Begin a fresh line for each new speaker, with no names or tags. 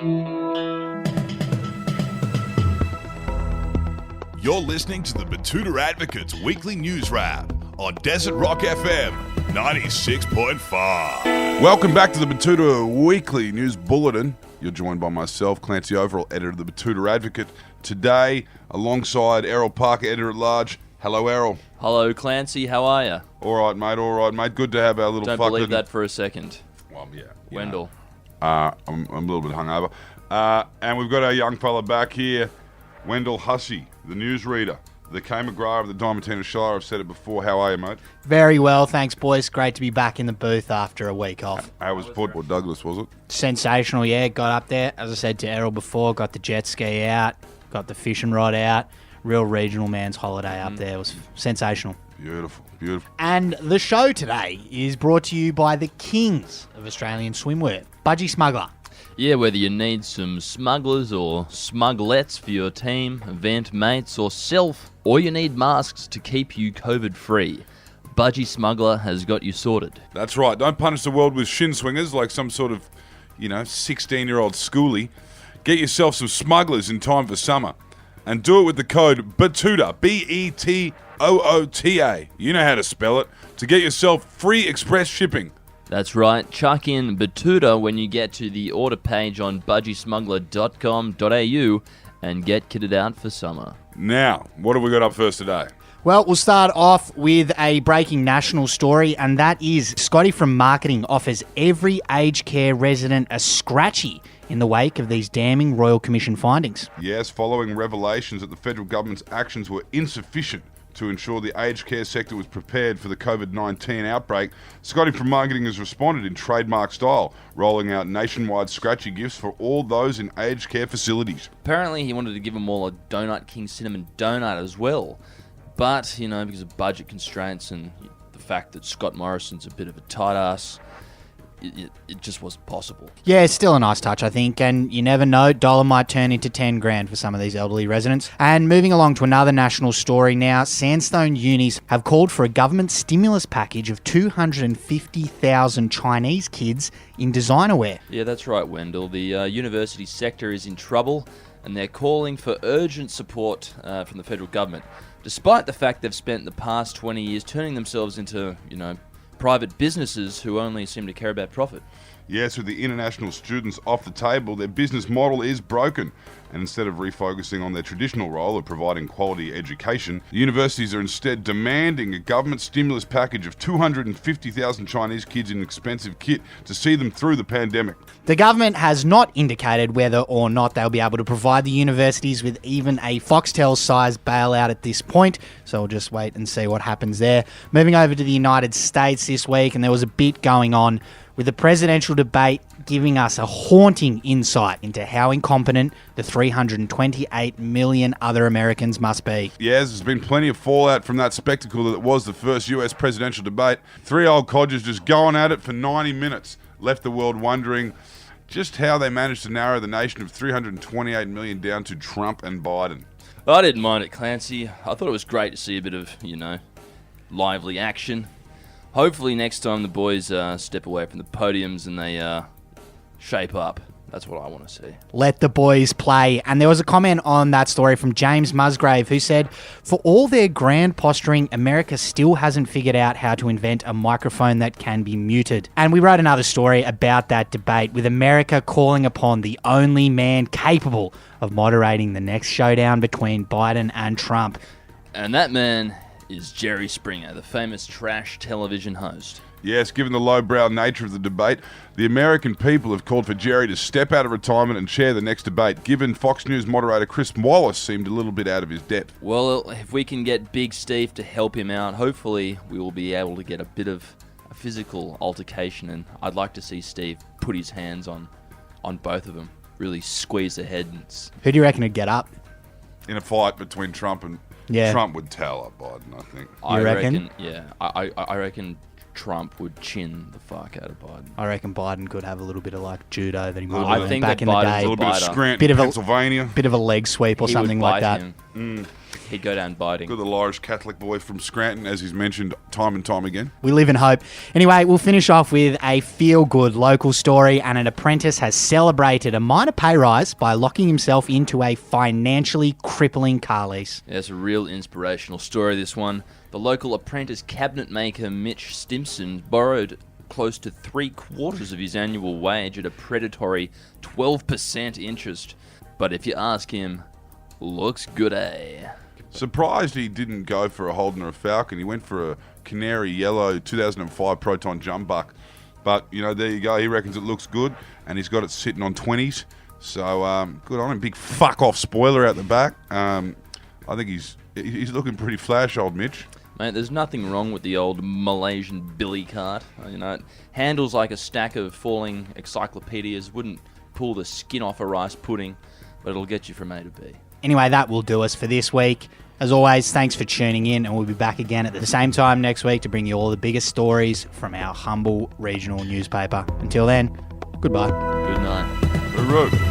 You're listening to the Betoota Advocates Weekly News Wrap on Desert Rock FM 96.5.
Welcome back to the Betoota Weekly News Bulletin. You're joined by myself, Clancy Overall, editor of the Betoota Advocate. Today, alongside Errol Parker, editor-at-large. Hello, Errol.
Hello, Clancy. How are you?
All right, mate. Good to have our little
Don't believe that for a second.
Well, yeah.
Wendell.
I'm a little bit hungover. And we've got our young fella back here, Wendell Hussey, the newsreader, the Kay McGrath of the Diamantina Shire. I've said it before. How are you, mate?
Very well, thanks, boys. Great to be back in the booth after a week off.
How was Port Douglas, was it?
Sensational, yeah. Got up there, as I said to Errol before, got the jet ski out, got the fishing rod out. Real regional man's holiday up there. It was sensational.
Beautiful.
And the show today is brought to you by the kings of Australian swimwear, Budgie Smuggler.
Yeah, whether you need some smugglers or smugglets for your team, event mates or self, or you need masks to keep you COVID-free, Budgie Smuggler has got you sorted.
That's right. Don't punish the world with shin swingers like some sort of, 16-year-old schoolie. Get yourself some smugglers in time for summer. And do it with the code BETOOTA, BETOOTA. You know how to spell it. To get yourself free express shipping.
That's right. Chuck in Betoota when you get to the order page on budgiesmuggler.com.au and get kitted out for summer.
Now, what have we got up first today?
Well, we'll start off with a breaking national story, and that is Scotty from Marketing offers every aged care resident a scratchy in the wake of these damning Royal Commission findings.
Yes, following revelations that the federal government's actions were insufficient to ensure the aged care sector was prepared for the COVID-19 outbreak, Scotty from Marketing has responded in trademark style, rolling out nationwide scratchy gifts for all those in aged care facilities.
Apparently he wanted to give them all a Donut King Cinnamon Donut as well. But, because of budget constraints and the fact that Scott Morrison's a bit of a tight ass, it just wasn't possible.
Yeah, it's still a nice touch, I think, and you never know, dollar might turn into 10 grand for some of these elderly residents. And moving along to another national story now, Sandstone Unis have called for a government stimulus package of 250,000 Chinese kids in designer wear.
Yeah, that's right, Wendell. The university sector is in trouble, and they're calling for urgent support from the federal government, despite the fact they've spent the past 20 years turning themselves into, private businesses who only seem to care about profit.
Yes, with the international students off the table, their business model is broken. And instead of refocusing on their traditional role of providing quality education, the universities are instead demanding a government stimulus package of 250,000 Chinese kids in expensive kit to see them through the pandemic.
The government has not indicated whether or not they'll be able to provide the universities with even a Foxtel-sized bailout at this point, so we'll just wait and see what happens there. Moving over to the United States this week, and there was a bit going on with the presidential debate giving us a haunting insight into how incompetent the 328 million other Americans must be.
Yes, there's been plenty of fallout from that spectacle that was the first US presidential debate. Three old codgers just going at it for 90 minutes, left the world wondering just how they managed to narrow the nation of 328 million down to Trump and Biden.
I didn't mind it, Clancy. I thought it was great to see a bit of, lively action. Hopefully next time the boys step away from the podiums and they shape up. That's what I want to see.
Let the boys play. And there was a comment on that story from James Musgrave who said, for all their grand posturing, America still hasn't figured out how to invent a microphone that can be muted. And we wrote another story about that debate with America calling upon the only man capable of moderating the next showdown between Biden and Trump.
And that man is Jerry Springer, the famous trash television host.
Yes, given the lowbrow nature of the debate, the American people have called for Jerry to step out of retirement and chair the next debate, given Fox News moderator Chris Wallace seemed a little bit out of his depth.
Well, if we can get Big Steve to help him out, hopefully we will be able to get a bit of a physical altercation, and I'd like to see Steve put his hands on both of them, really squeeze their heads.
Who do you reckon would get up?
In a fight between Trump and...
Yeah.
Trump would towel up Biden, I think.
You reckon?
Yeah, I reckon Trump would chin the fuck out of Biden.
I reckon Biden could have a little bit of judo that he might
I
have
think
back
that
in the
Biden's
day.
A little bit of
Biter.
Scranton,
Bit of a-
Pennsylvania.
Bit of a leg sweep or
He
something
would
like
bite
that.
him. he'd go down biting.
Good little Irish Catholic boy from Scranton, as he's mentioned time and time again.
We live in hope. Anyway, we'll finish off with a feel-good local story, and an apprentice has celebrated a minor pay rise by locking himself into a financially crippling car lease.
Yeah, it's a real inspirational story, this one. The local apprentice cabinet maker Mitch Stimson borrowed close to 3/4 of his annual wage at a predatory 12% interest. But if you ask him, looks good, eh?
Surprised he didn't go for a Holden or a Falcon. He went for a Canary Yellow 2005 Proton Jumbuck. But, there you go. He reckons it looks good, and he's got it sitting on 20s. So, good on him. Big fuck-off spoiler out the back. I think he's looking pretty flash, old Mitch.
Mate, there's nothing wrong with the old Malaysian billy cart. It handles like a stack of falling encyclopedias. Wouldn't pull the skin off a rice pudding, but it'll get you from A to B.
Anyway, that will do us for this week. As always, thanks for tuning in, and we'll be back again at the same time next week to bring you all the biggest stories from our humble regional newspaper. Until then, goodbye.
Good night.
Hooroo.